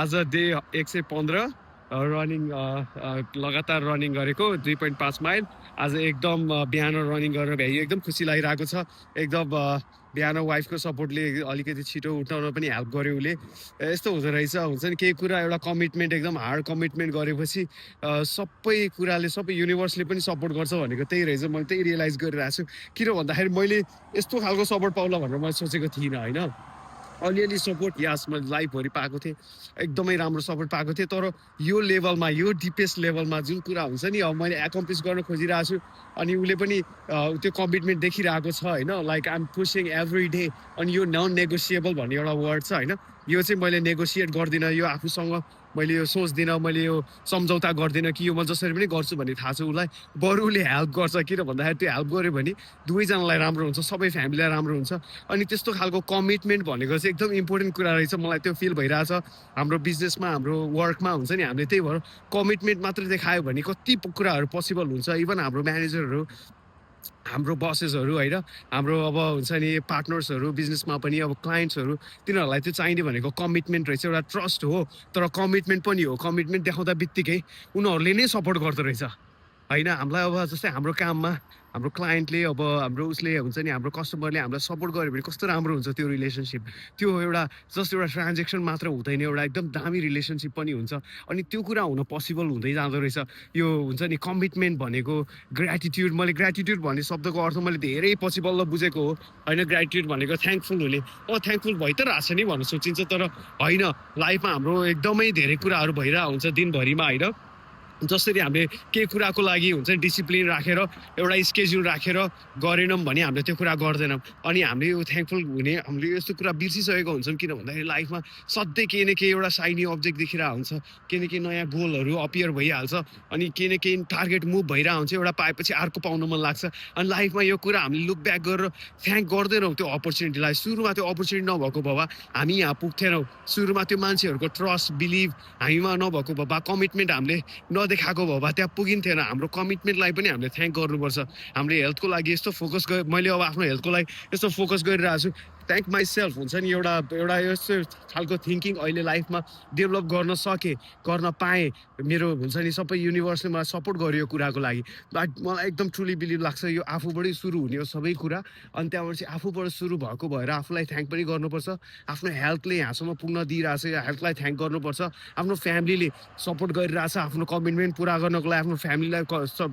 आज day 115 running लगातार running गरेको 2.5 माइल। आज एकदम बिहान रनिङ गरेर भ्याइ एकदम खुसी लागिरहेको छ। एकदम बिहान वाइफको सपोर्टले अलिकति छिटो उठाउन पनि हेल्प गर्यो उसले। यस्तो हुँदो रहेछ, हुन्छ नि केही कुरा एउटा कमिटमेन्ट, एकदम हार्ड कमिटमेन्ट गरेपछि सबै कुराले, सबै युनिभर्सले पनि सपोर्ट गर्छ भनेको त्यही रहेछ। मैले त्यही रियलाइज गरिरहेको छु। किन भन्दाखेरि मैले यस्तो खालको सपोर्ट पाउला भनेर मैले सोचेको थिइनँ होइन। अलिअलि सपोर्ट यस मैले लाइफभरि पाएको थिएँ, एकदमै राम्रो सपोर्ट पाएको थिएँ। तर यो लेभलमा, यो डिपेस्ट लेभलमा जुन कुरा हुन्छ नि, अब मैले एकोम्प्लिस गर्न खोजिरहेको छु अनि उसले पनि त्यो कमिटमेन्ट देखिरहेको छ होइन। Like I am pushing every day. अनि यो नन नेगोसिएबल भन्ने एउटा वर्ड छ होइन, यो चाहिँ मैले नेगोसिएट गर्दिनँ। यो आफूसँग मैले यो सोच्दिनँ, मैले यो सम्झौता गर्दिनँ कि यो म जसरी पनि गर्छु भन्ने थाहा छ उसलाई। बरु उसले हेल्प गर्छ, किन भन्दाखेरि त्यो हेल्प गर्यो भने दुवैजनालाई राम्रो हुन्छ, सबै फ्यामिलीलाई राम्रो हुन्छ। अनि त्यस्तो खालको कमिटमेन्ट भनेको चाहिँ एकदम इम्पोर्टेन्ट कुरा रहेछ। मलाई त्यो फिल भइरहेछ हाम्रो बिजनेसमा, हाम्रो वर्कमा, हुन्छ नि। हामीले त्यही भएर कमिटमेन्ट मात्रै देखायो भने कति कुराहरू पोसिबल हुन्छ। इभन हाम्रो म्यानेजरहरू, हाम्रो बसेसहरू होइन, हाम्रो अब हुन्छ नि पार्टनर्सहरू बिजनेसमा पनि, अब क्लाइन्ट्सहरू, तिनीहरूलाई त्यो चाहिने भनेको कमिटमेन्ट रहेछ, एउटा ट्रस्ट हो। तर कमिटमेन्ट पनि हो। कमिटमेन्ट देखाउँदा बित्तिकै उनीहरूले नै सपोर्ट गर्दो रहेछ होइन हामीलाई। अब जस्तै हाम्रो काममा हाम्रो क्लाइन्टले, अब हाम्रो उसले, हुन्छ नि हाम्रो कस्टमरले हामीलाई सपोर्ट गर्यो भने कस्तो राम्रो हुन्छ त्यो रिलेसनसिप। त्यो एउटा जस्ट एउटा ट्रान्जेक्सन मात्र हुँदैन, एउटा एकदम दामी रिलेसनसिप पनि हुन्छ। अनि त्यो कुरा हुन पोसिबल हुँदै जाँदो रहेछ। यो हुन्छ नि कमिटमेन्ट भनेको ग्रेटिट्युड। मैले ग्रेटिट्युड भन्ने शब्दको अर्थ मैले धेरै पछि बल्ल बुझेको हो होइन। ग्रेटिट्युड भनेको थ्याङ्कफुल हुने। थ्याङ्कफुल भइ त रहेछ नि भनेर सोचिन्छ, तर होइन। लाइफमा हाम्रो एकदमै धेरै कुराहरू भइरहेको हुन्छ दिनभरिमा होइन। जसरी हामीले केही कुराको लागि हुन्छ डिसिप्लिन राखेर, एउटा स्केड्युल राखेर गरेनौँ भने हामीले त्यो कुरा गर्दैनौँ। अनि हामीले यो थ्याङ्कफुल हुने, हामीले यस्तो कुरा बिर्सिसकेको हुन्छौँ। किन भन्दाखेरि लाइफमा सधैँ केही न केही एउटा साइनी अब्जेक्ट देखिरहेको हुन्छ, केही न केही नयाँ गोलहरू अपियर भइहाल्छ, अनि केही न केही टार्गेट मुभ भइरहेको हुन्छ। एउटा पाएपछि अर्को पाउन मन लाग्छ। अनि लाइफमा यो कुरा हामीले लुक ब्याक गरेर थ्याङ्क गर्दैनौँ त्यो अपर्च्युनिटीलाई। सुरुमा त्यो अपर्च्युनिटी नभएको भए हामी यहाँ पुग्थेनौँ। सुरुमा त्यो मान्छेहरूको ट्रस्ट, बिलिभ हामीमा नभएको भए, कमिटमेन्ट हामीले देखाएको भए त्यहाँ पुगिन्थेन। हाम्रो कमिटमेन्टलाई पनि हामीले थ्याङ्क गर्नुपर्छ। हामीले हेल्थको लागि यस्तो फोकस मैले अब आफ्नो हेल्थको लागि यस्तो फोकस गरिरहेको छु। थ्याङ्क माइ सेल्फ, हुन्छ नि। एउटा यस्तो खालको थिङ्किङ अहिले लाइफमा डेभलप गर्न सकेँ, गर्न पाएँ। मेरो हुन्छ नि सबै युनिभर्सले मलाई सपोर्ट गर्यो यो कुराको लागि। मलाई एकदम ट्रुली बिलिभ लाग्छ यो आफूबाटै सुरु हुने हो सबै कुरा। अनि त्यहाँबाट चाहिँ आफूबाट सुरु भएको भएर आफूलाई थ्याङ्क पनि गर्नुपर्छ। आफ्नो हेल्थले यहाँसम्म पुग्न दिइरहेछ, यो हेल्थलाई थ्याङ्क गर्नुपर्छ। आफ्नो फ्यामिलीले सपोर्ट गरिरहेछ आफ्नो कमिटमेन्ट पुरा गर्नको लागि, आफ्नो फ्यामिलीलाई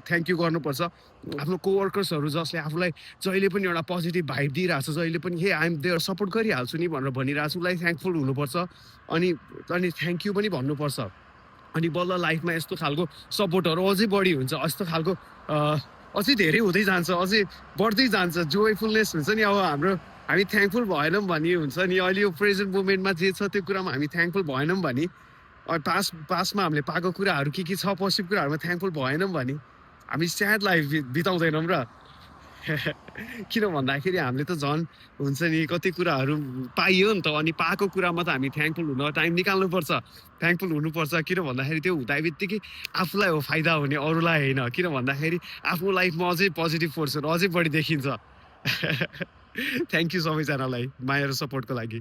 थ्याङ्क यू गर्नुपर्छ। आफ्नो कोवर्कर्सहरू जसले आफूलाई जहिले पनि एउटा पोजिटिभ भाइब दिइरहेछ, जहिले पनि हे आइएम देयर, सपोर्ट गरिहाल्छु नि भनेर भनिरहेको छु, उसलाई थ्याङ्कफुल हुनुपर्छ। अनि थ्याङ्क यू पनि भन्नुपर्छ। अनि बल्ल लाइफमा यस्तो खालको सपोर्टहरू अझै बढी हुन्छ। यस्तो खालको अझै धेरै हुँदै जान्छ, अझै बढ्दै जान्छ। जोयफुलनेस हुन्छ नि। अब हाम्रो हामी थ्याङ्कफुल भएनौँ भने, हुन्छ नि अहिले यो प्रेजेन्ट मोमेन्टमा जे छ त्यो कुरामा हामी थ्याङ्कफुल भएनौँ भने, पास्टमा हामीले पाएको कुराहरू के छ, पछिको कुराहरूमा थ्याङ्कफुल भएनौँ भने हामी स्याड लाइफ बिताउँदैनौँ र। किन भन्दाखेरि हामीले त झन् हुन्छ नि कति कुराहरू पाइयो नि त। अनि पाएको कुरामा त हामी थ्याङ्कफुल हुन टाइम निकाल्नुपर्छ, थ्याङ्कफुल हुनुपर्छ। किन भन्दाखेरि त्यो हुँदा बित्तिकै आफूलाई हो फाइदा हुने, अरूलाई होइन। किन भन्दाखेरि आफ्नो लाइफमा अझै पोजिटिभ फोर्सहरू अझै बढी देखिन्छ। थ्याङ्क यू सबैजनालाई माया र सपोर्टको लागि।